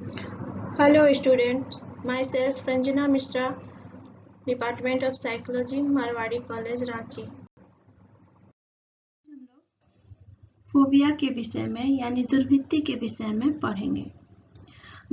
Hello students, myself Ranjana Mishra, Department of Psychology, Marwari College, Ranchi। हम लोग phobia के विषय में यानी दुर्भित्ति के विषय में पढ़ेंगे।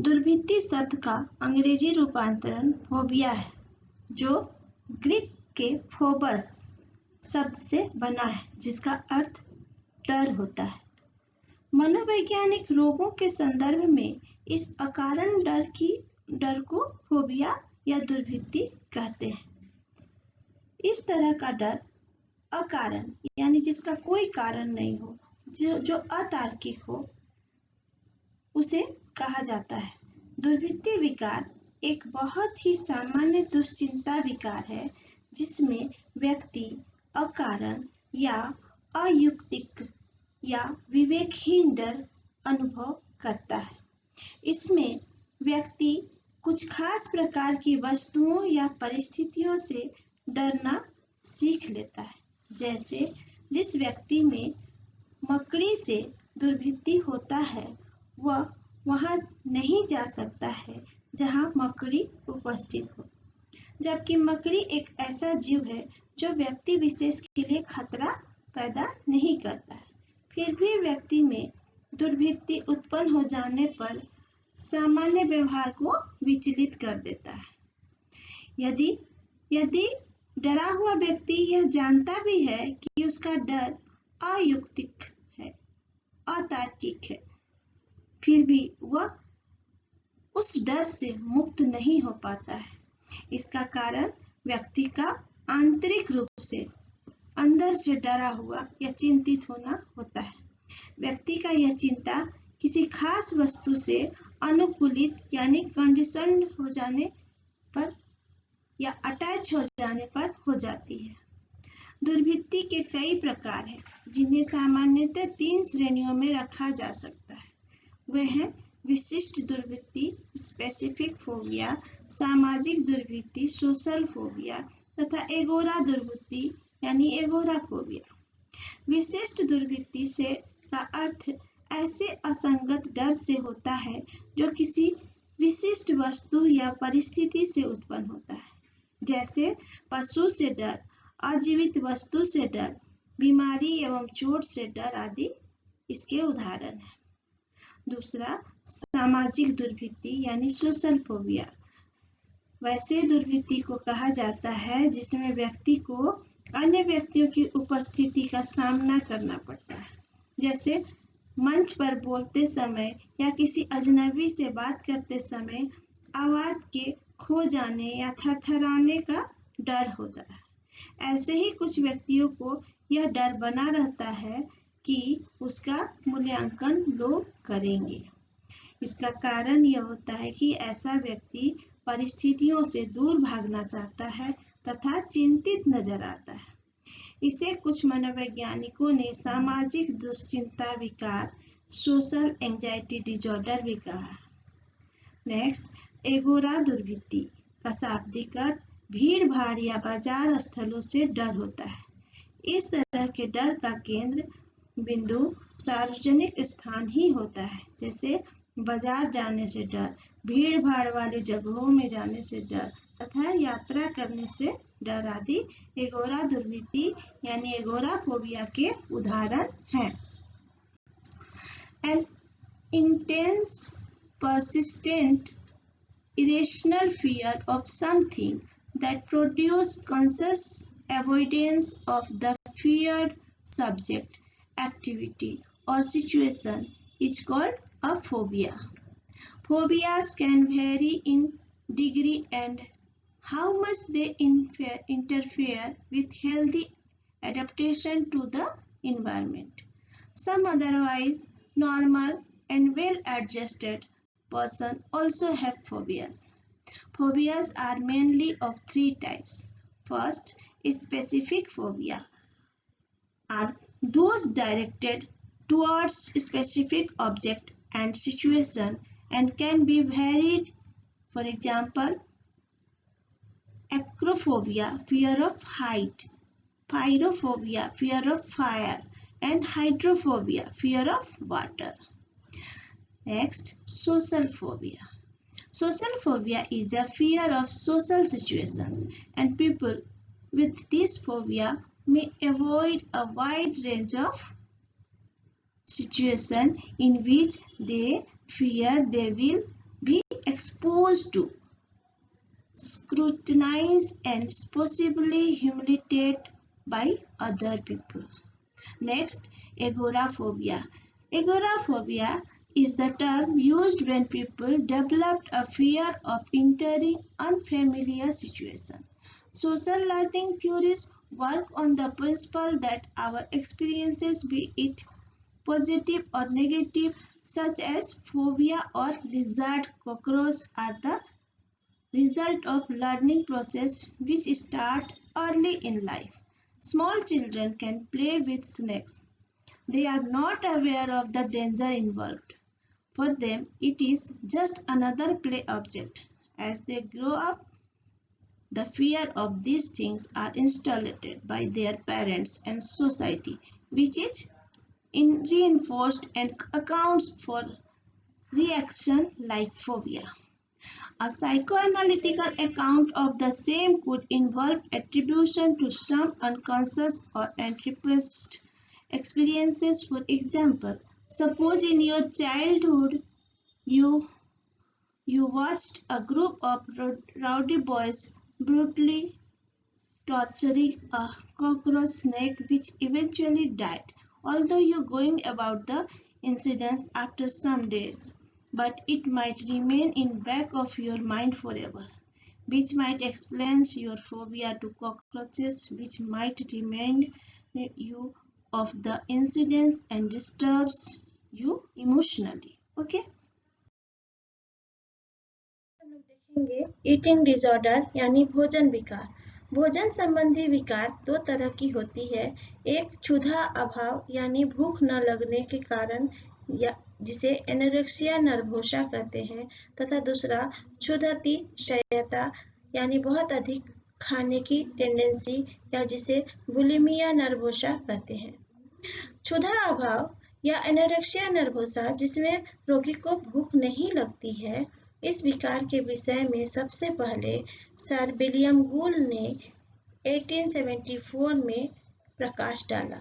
दुर्भित्ति शब्द का अंग्रेजी रूपांतरण फोबिया है, जो ग्रीक के फोबस शब्द से बना है, जिसका अर्थ डर होता है। मनोवैज्ञानिक रोगों के संदर्भ में इस अकारण डर को फोबिया या दुर्भित्ति कहते हैं। इस तरह का डर अकारण यानी जिसका कोई कारण नहीं हो, जो अतार्किक हो, उसे कहा जाता है। दुर्भित्ति विकार एक बहुत ही सामान्य दुश्चिंता विकार है, जिसमें व्यक्ति अकारण या अयुक्तिक या विवेकहीन डर अनुभव करता है। इसमें व्यक्ति कुछ खास प्रकार की वस्तुओं या परिस्थितियों से डरना सीख लेता है। जैसे जिस व्यक्ति में मकड़ी से दुर्भित्ति होता है, वह वहां नहीं जा सकता है जहां मकड़ी उपस्थित हो, जबकि मकड़ी एक ऐसा जीव है जो व्यक्ति विशेष के लिए खतरा पैदा नहीं करता है। फिर भी व्यक्ति में दुर्भित्ति उत्पन्न हो जाने पर सामान्य व्यवहार को विचलित कर देता है। यदि डरा हुआ व्यक्ति यह जानता भी है कि उसका डर अयुक्तिक है, अतार्किक है, फिर भी वह उस डर से मुक्त नहीं हो पाता है। इसका कारण व्यक्ति का आंतरिक रूप से अंदर से डरा हुआ या चिंतित होना होता है। व्यक्ति का यह चिंता किसी खास वस्तु से अनुकूलित यानी कंडीशन्ड हो जाने पर या अटैच हो जाने पर हो जाती है। दुर्भित्ति के कई प्रकार हैं, जिन्हें सामान्यतः 3 श्रेणियों में रखा जा सकता है। वे हैं विशिष्ट दुर्भित्ति, स्पेसिफिक फोबिया, सामाजिक दुर्भित्ति, सोशल फोबिया तथा एगोरा दुर्भित्ति यानी एगोराफोबिया। विशिष्ट दुर्भित्ति से का अर्थ ऐसे असंगत डर से होता है जो किसी विशिष्ट वस्तु या परिस्थिति से उत्पन्न होता है। जैसे पशु से डर, अजीवित वस्तु से डर, बीमारी एवं चोट से डर आदि इसके उदाहरण हैं। दूसरा, सामाजिक दुर्भित्ति यानी सोशल फोबिया। वैसे दुर्भित्ति को कहा जाता है जिसमें व्यक्ति को अन्य व्यक्तियों की उपस्थिति का सामना करना पड़ता है। जैसे मंच पर बोलते समय या किसी अजनबी से बात करते समय आवाज के खो जाने या थरथराने का डर होता है। ऐसे ही कुछ व्यक्तियों को यह डर बना रहता है कि उसका मूल्यांकन लोग करेंगे। इसका कारण यह होता है कि ऐसा व्यक्ति परिस्थितियों से दूर भागना चाहता है तथा चिंतित नजर आता है। इसे कुछ मनोवैज्ञानिकों ने सामाजिक दुश्चिंता विकार, सोशल एंजाइटी डिसऑर्डर भी कहा। नेक्स्ट, एगोरा दुर्भित्ति का शाब्दिक अर्थ भीड़ भाड़ या बाजार स्थलों से डर होता है। इस तरह के डर का केंद्र बिंदु सार्वजनिक स्थान ही होता है, जैसे बाजार जाने से डर, भीड़ भाड़ वाली जगहों में जाने से डर तथा यात्रा करने से डर आदि एगोरा दुर्भित्ति यानी एगोराफोबिया के उदाहरण हैं। An intense, persistent, irrational fear of something that produces conscious avoidance of the feared subject, activity or situation is called a phobia. Phobias can vary in degree and how much they interfere with healthy adaptation to the environment. Some otherwise normal and well-adjusted person also have phobias. Phobias are mainly of 3 types. First, specific phobia are those directed towards specific object and situation and can be varied. For example, acrophobia, fear of height, pyrophobia, fear of fire, and hydrophobia, fear of water. Next, social phobia. Social phobia is a fear of social situations, and people with this phobia may avoid a wide range of situations in which they fear they will be exposed to, scrutinized, and possibly humiliated by other people. Next, agoraphobia. Agoraphobia is the term used when people develop a fear of entering unfamiliar situations. Social learning theories work on the principle that our experiences, be it positive or negative, such as phobia or lizard, cockroach, are the result of learning process which start early in life. Small children can play with snakes. They are not aware of the danger involved. For them, it is just another play object. As they grow up, the fear of these things are installed by their parents and society, which is reinforced and accounts for reaction like phobia. A psychoanalytical account of the same could involve attribution to some unconscious or unrepressed experiences. For example, suppose in your childhood you watched a group of rowdy boys brutally torturing a cockroach snake which eventually died, although you going about the incidents after some days. But it might remain in back of your mind forever, which might explain your phobia to cockroaches, which might remind you of the incidents and disturbs you emotionally. Okay? हम लोग देखेंगे eating disorder यानी भोजन विकार। भोजन संबंधी विकार दो तरह की होती है, एक क्षुधा अभाव यानी भूख न लगने के कारण या जिसे एनोरेक्सिया नर्वोसा कहते हैं, तथा दूसरा क्षुधातिशयता यानी बहुत अधिक खाने की टेंडेंसी या जिसे बुलिमिया नर्वोसा कहते हैं। क्षुधा अभाव या एनोरेक्सिया नर्वोसा जिसमें रोगी को भूख नहीं लगती है, इस विकार के विषय में सबसे पहले सर विलियम गूल ने 1874 में प्रकाश डाला।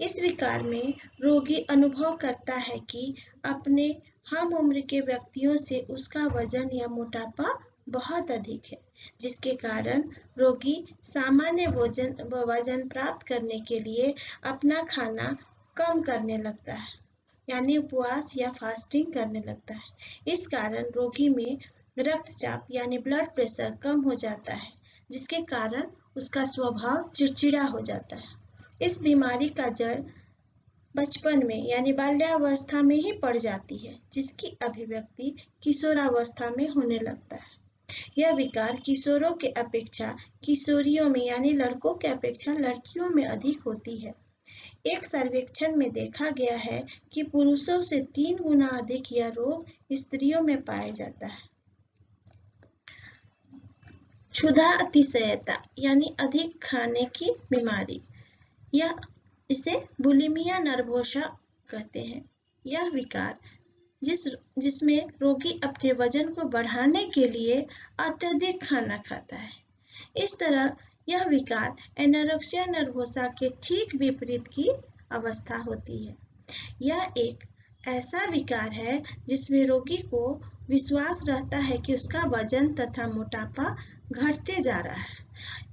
इस विकार में रोगी अनुभव करता है कि अपने हम उम्र के व्यक्तियों से उसका वजन या मोटापा बहुत अधिक है, जिसके कारण रोगी सामान्य वजन प्राप्त करने के लिए अपना खाना कम करने लगता है, यानी उपवास या फास्टिंग करने लगता है। इस कारण रोगी में रक्तचाप यानी ब्लड प्रेशर कम हो जाता है, जिसके कारण उसका स्वभाव चिड़चिड़ा हो जाता है। इस बीमारी का जड़ बचपन में यानी बाल्यावस्था में ही पड़ जाती है, जिसकी अभिव्यक्ति किशोरावस्था में होने लगता है। यह विकार किशोरों के अपेक्षा किशोरियों में यानी लड़कों के अपेक्षा लड़कियों में अधिक होती है। एक सर्वेक्षण में देखा गया है कि पुरुषों से 3 गुना अधिक यह रोग स्त्रियों में पाया जाता है। क्षुधा अतिशयता यानी अधिक खाने की बीमारी, यह इसे बुलिमिया नर्वोसा कहते हैं। यह विकार जिसमें रोगी अपने वजन को बढ़ाने के लिए अत्यधिक खाना खाता है। इस तरह यह विकार एनोरेक्सिया नर्वोसा के ठीक विपरीत की अवस्था होती है। यह एक ऐसा विकार है जिसमें रोगी को विश्वास रहता है कि उसका वजन तथा मोटापा घटते जा रहा है,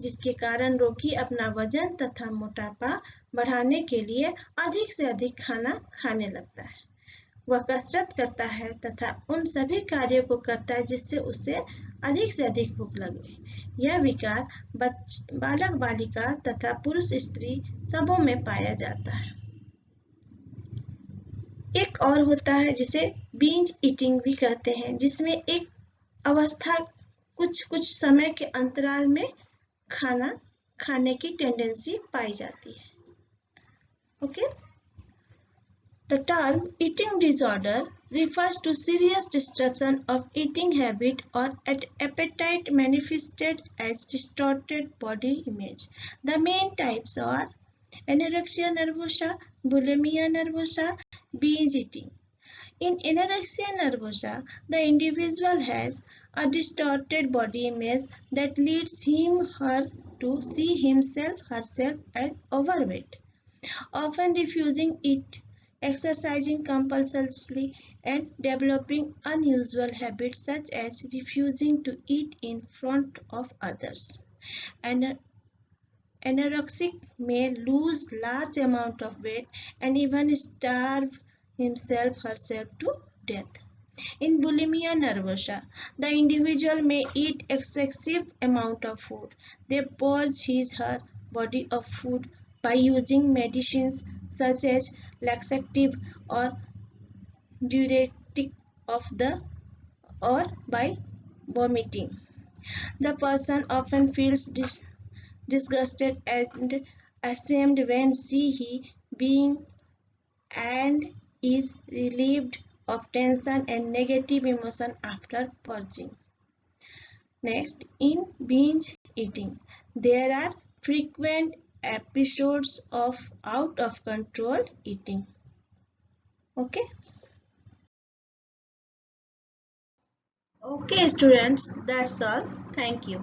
जिसके कारण रोगी अपना वजन तथा मोटापा बढ़ाने के लिए अधिक से अधिक खाना खाने लगता है। वह कसरत करता है तथा उन सभी कार्यों को करता है जिससे उसे अधिक से अधिक भूख लगे। यह विकार बालक बालिका तथा पुरुष स्त्री सबों में पाया जाता है। एक और होता है जिसे बिंज ईटिंग भी कहते हैं, जिसमें एक अवस्था कुछ समय के अंतराल में खाना खाने की टेंडेंसी पाई जाती है। Okay? The term eating disorder refers to serious disruption of eating habit or appetite manifested as distorted body image. The main types are anorexia nervosa, bulimia nervosa, binge eating. In anorexia nervosa, the individual has a distorted body image that leads him/her to see himself/herself as overweight, often refusing it, exercising compulsively, and developing unusual habits such as refusing to eat in front of others. An anorexic may lose large amount of weight and even starve himself/herself to death. In bulimia nervosa, the individual may eat excessive amount of food. They purge his/her body of food by using medicines such as laxative or diuretic of the or by vomiting. The person often feels disgusted and ashamed when he being and is relieved of tension and negative emotion after purging. Next, in binge eating, there are frequent episodes of out of control eating. Okay? Okay, students, that's all. Thank you.